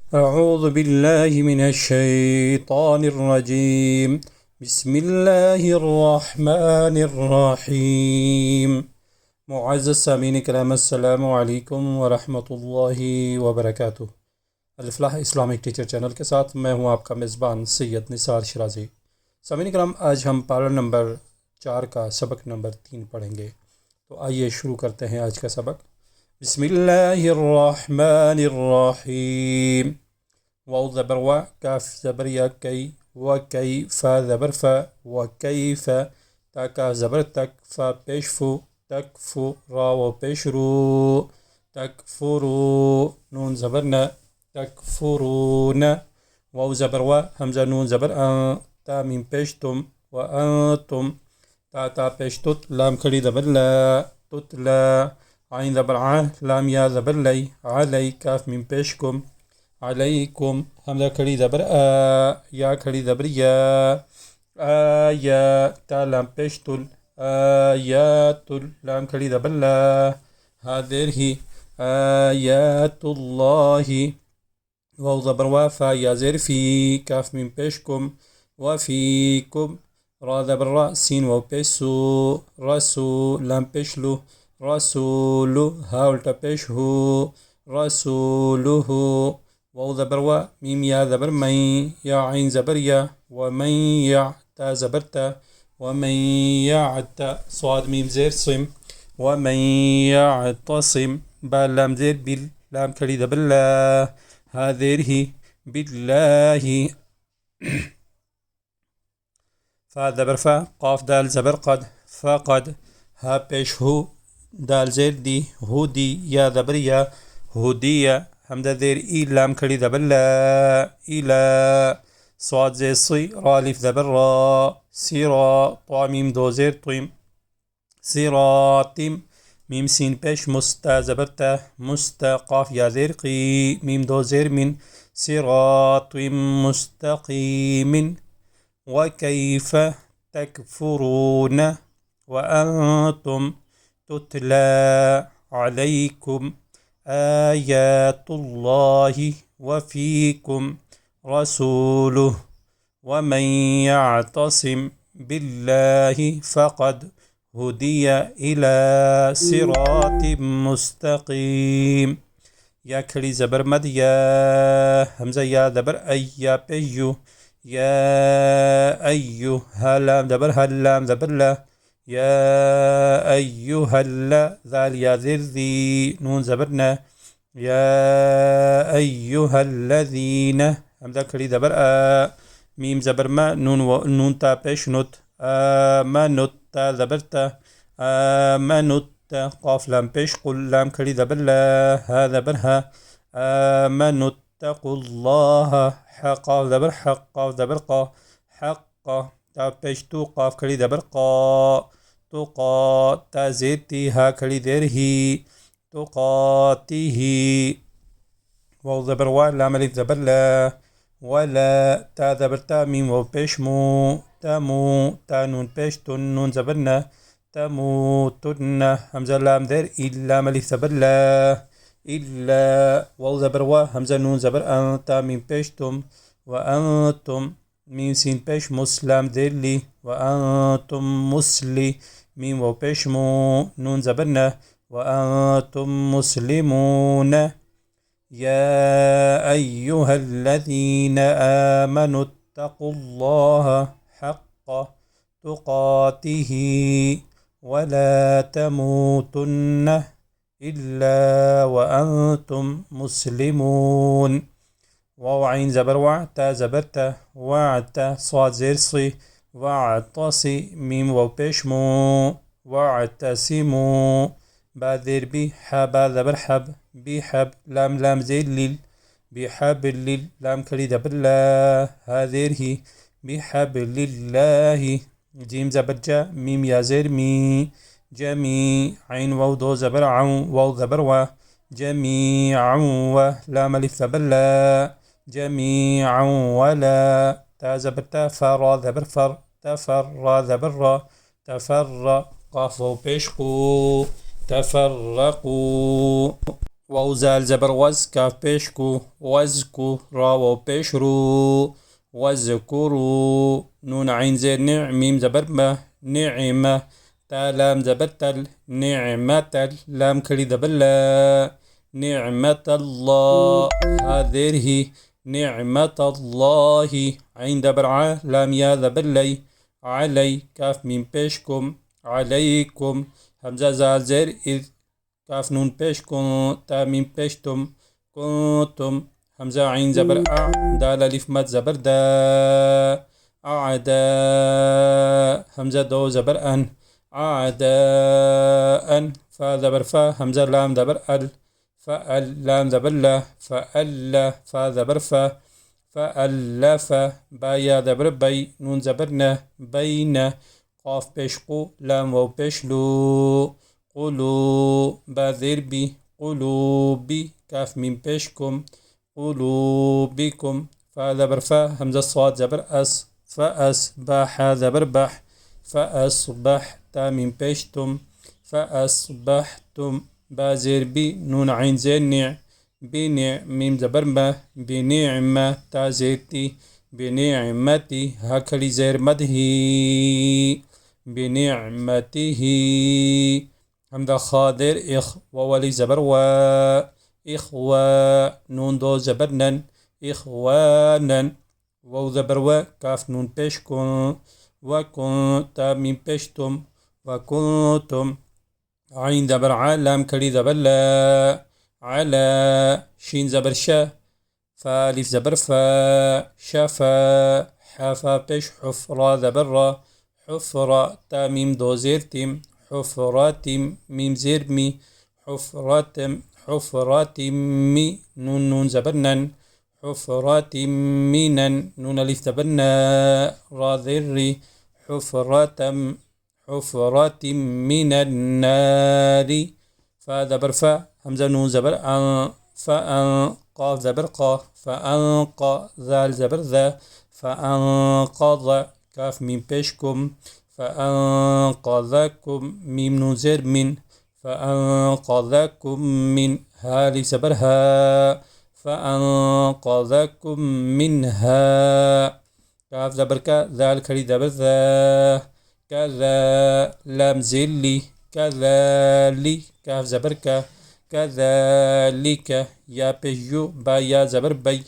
أعوذ بالله من الشيطان الرجيم. بسم الله الرحمن الرحيم. معزز सामीन करम, अस्सलाम वालेकुम वरहमतुल्लाहि वबरकातुह। अल-फलाह इस्लामिक टीचर चैनल के साथ मैं हूं आपका मेज़बान सैयद निसार शिराज़ी। सामीन करम, आज हम पारा नंबर 4 का सबक नंबर 3 पढ़ेंगे। तो आइए शुरू करते हैं आज का सबक। बिस्मिल्लाहिर्रहमानिर्रहीम। वाव ज़बर वा, काफ ज़बर या, कई व कई, फ़ा ज़बर फ़ा व कई फ़ा, ता का ज़बर तक, फ़ा पेश फू, तक फू, रा व पेश रू, तक फुरू, नून ज़बर न, तक फुरू न। वाव ज़बर वा, हमज़ा नून ज़बर अ, ता मीम पेश तुम व तुम, ता पेश तुत, लाम खड़ी ज़बर ला, तुतला। आइन ज़बर आ, लाम या ज़बर लई, अलई, काफ मीम पेश कुम, अलैकुम। हमज़ा खड़ी ज़बर आ, या खड़ी ज़बर या, आया, ता लाम पेश तुल, आयातुल, लाम खड़ी ज़बर ला, हाज़िर ही, आयातुल्लाहि। वाव ज़बर वा, फ़ा या ज़ेर फ़ी, काफ मीम पेश कुम व फ़ीकुम, रा ज़बर रा, सीन वाव पेश सू, रसू, लाम पेश लू, रसूलु, हा उल्टा पेश हू, रसूलुहु। वाव ज़बर वा, मीम या ज़बर मई, या आइन ज़बर या, व मई या, ता ज़बर ता, व मई याता, स्वाद मीम ज़ेर सिम, व मई यातसिम, बा लाम ज़ेर बिल, लाम खड़ी ज़बर ला, हाज़िर ही, बिल्लाही। फ़ा ज़बर फ़ा, क़ाफ दाल ज़बर क़द, फ़क़द, हा पेश हू, दाल ज़ेर दी, हुदी, या ज़बर या, हुदिया। हमज़ा ज़ेर ई, लाम खड़ी ज़बर ला, इला। स्वाद ज़ेर सी, रा अलिफ ज़बर रा, सिरा, ता मीम दो ज़ेर तुम, सिरातिम। मीम सीन पेश मुस्ता ज़बर ता, मुस्ता, क़ाफ या ज़ेर क़ी, मीम दो ज़ेर मिन, सिरातिम मुस्तक़ीमिन। वकैफ़ तकफ़ुरून वअंतुम तुतला अलैकुम आयातुल्लाहि वफ़ीकुम रसूलुह वमन यअतसिम बिल्लाहि फ़क़द हुदिया इला सिरातिम मुस्तक़ीम। या खड़ी ज़बर मद या, हमज़ा या ज़बर अय, या पेयु, या अय्यु, हा लाम ज़बर हल, लाम ज़बर ला, या अय्युहल्ला, ज़ाल या ज़ेर ज़ी, नून ज़बर न, या अय्युहल्लज़ीन। हमज़ा खड़ी ज़बर आ, मीम ज़बर मा, नून ता पेश नुत, आमनुत, ता ज़बर ता, आमनुत, क़ाफ लाम पेश कुल, लाम खड़ी ज़बर ला, हा ज़बर हा, आमनुत्तक़ुल्लाह, हा क़ाफ ज़बर हक़, क़ाफ ज़बर क़ा, हक़, ता पेश तू, क़ाफ खड़ी ज़बर क़ा, तो क़ा, ता ज़ेर ती, हा खड़ी ज़ेर ही, तो क़ाती ही। वाव ज़बर वा, लाम अलिफ ज़बर ला, वला, ता ज़बर ता, मीम वाव पेश मू, तमू, ता नून पेश तुन, नून ज़बर न, तमूतुन्न। हमज़ा लाम ज़ेर इल, लाम अलिफ ज़बर ला, इल्ला। वाव ज़बर वा, हमज़ा नून ज़बर अं, ता मीम पेश तुम व अंतुम, मीम सीन पेश मुस, लाम ज़ेर ली, व अंतुम मुस्ली, मीम वाव पेश मू, नून ज़बर न, व अंतुम मुस्लिमून। या अय्युहल्लज़ीन आमनुत्तक़ुल्लाह हक़्क़ तुक़ातिही वला तमूतुन्न इल्ला व अंतुम मुस्लिमून। वाव आइन ज़बर वा, ता ज़बर ता, वाता, स्वाद ज़ेर सी, वातसी, मीम वाव पेश मू, वातसिमू, बा ज़ेर बी, हा बा ज़बर हब, बिहब, लाम ज़ेर लिल, बिहबलिल, लाम खड़ी ज़बर ला, हा ज़ेर ही, बिहबलिल्लाहि। जीम ज़बर जा, मीम या ज़ेर मी, जमी, आइन वाव दो ज़बर आऊँ, वाव ज़बर वा, जमीअन व, लाम अलिफ ज़बर ला, जमीअन वला, ता ज़बर ता, फ़ा रा ज़बर फ़र, तफ़र, रा ज़बर रा, तफ़र, क़ाफ वाव पेश कू, तफ़र्रक़ू। वाव ज़ाल ज़बर वज़ काफ पेश को वज़्कु रा वाव पेश रू वज़्कुरू नून आइन ज़ेर निዕ मीम ज़बर म निዕम تا لام ज़बर तल निዕमतल लाम खड़ी ज़बर ला निዕमतल्लाह हा ज़ेर ही निዕमतल्लाहि आइन ज़बर आ लाम या ज़बर लै علي كاف ميم بيشكم عليكم همزة زال زير إذ كاف نون بيشكم تا ميم بيشتم كنتم همزة عين زبر أ دال ألف مد زبر دا أعداء همزة دو زبر أن أعداء فا زبر فا همزة لام زبر ال فأل لام زبر لا فأل فا زبر فا فألف بايا زبر بي نون زبرنا بين قاف بشقو لام واو بشلو قلو با زير بي قلوبي كاف ميم بشكم قلوبكم فا زبر فا همزة صاد زبر أس فأس باحا زبر بح فأصبح تا ميم بشتم فأصبحتم با زير بي نون عين زير نع بنع ميم زبر ما بنعمة تا زيتي بنعمتي هكذا زير مدهي بنعمته همدا خادر إخ وولي زبر و إخوة نون دو زبر نن إخوانا وو زبر و كاف نون بيشكم وكنت ميم بيشتم وكنتم عين زبر عالم كلي زبر لا على شين زبر شا فالف زبر فا شفا حفا بش حفرة زبر را حفرة تا ميم دو زير تيم حفرات ميم زير مي حفرات حفرات مي نون نون زبرنن حفرات مينن نون ألف زبرنا را ذري حفرة حفرات من النار فا زبر فا همزة نون زبر أن فأن قاف زبر قا فأنق ذال زبر ذا فأنقذ كاف ميم بيشكم فأنقذكم ميم نون زر من فأنقذكم من هالي زبر ها فأنقذكم منها كاف زبر كا ذال كري زبر ذا كذا لام زلي كذلك كاف زبر كا كذلك يا بيجو با يا زبر بي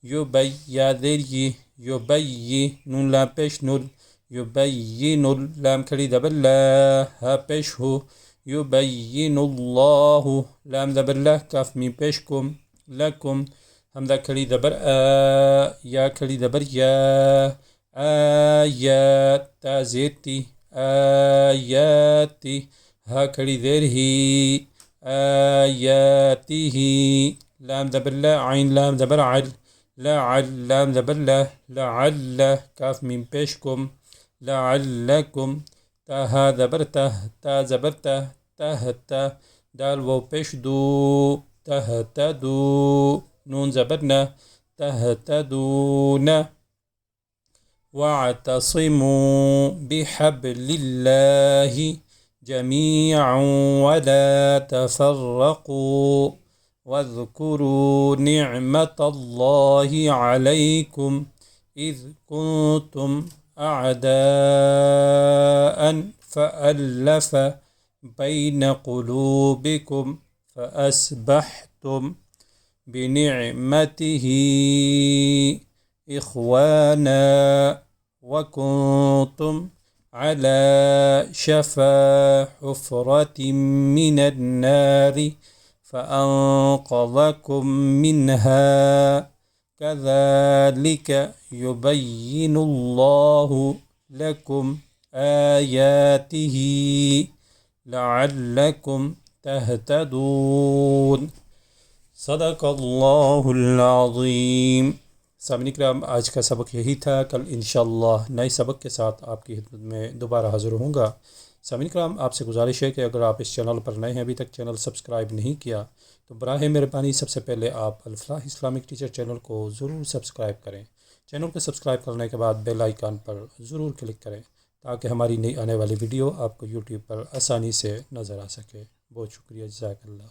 يبي يا ذري يبي نون لام بيش نول يبين لام كلي دبر لا ها بيش هو يبين الله لام دبر لا كاف ميم بيشكم لكم همزة كلي دبر يا كلي دبر يا آيات تازيتي آياتي ها كلي ذره آياته لام دبر لا عين لام دبر عل لعل لام دبر لا لعل كاف ميم بيشكم لعلكم تا ها دبرته تا زبرته تهت دال وو بيش دو تهتدو نون زبرنا تهتدون واعتصموا بحبل الله جميعا ولا تفرقوا واذكروا نعمة الله عليكم إذ كنتم أعداء فألف بين قلوبكم فأصبحتم بنعمته إخوانا وكنتم على شفا حفرة من النار فأنقذكم منها كذلك يبين الله لكم آياته لعلكم تهتدون صدق الله العظيम। सामने कराम आज का सबक यही था। कल इंशाअल्लाह नए सबक के साथ आपकी खिदमत में दोबारा हाज़िर होऊंगा। सामने कराम आपसे गुजारिश है कि अगर आप इस चैनल पर नए हैं, अभी तक चैनल सब्सक्राइब नहीं किया, तो बराह मेहरबानी सबसे पहले आप अल-फलाह इस्लामिक टीचर चैनल को ज़रूर सब्सक्राइब करें। चैनल को सब्सक्राइब करने के बाद बेल आइकन पर ज़रूर क्लिक करें ताकि हमारी नई आने वाली वीडियो आपको यूट्यूब पर आसानी से नज़र आ सके। बहुत शुक्रिया, जज़ाकल्लाह।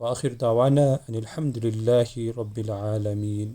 व आखिर दावाना अनिल हम्दुलिल्लाहि रब्बिल आलमीन।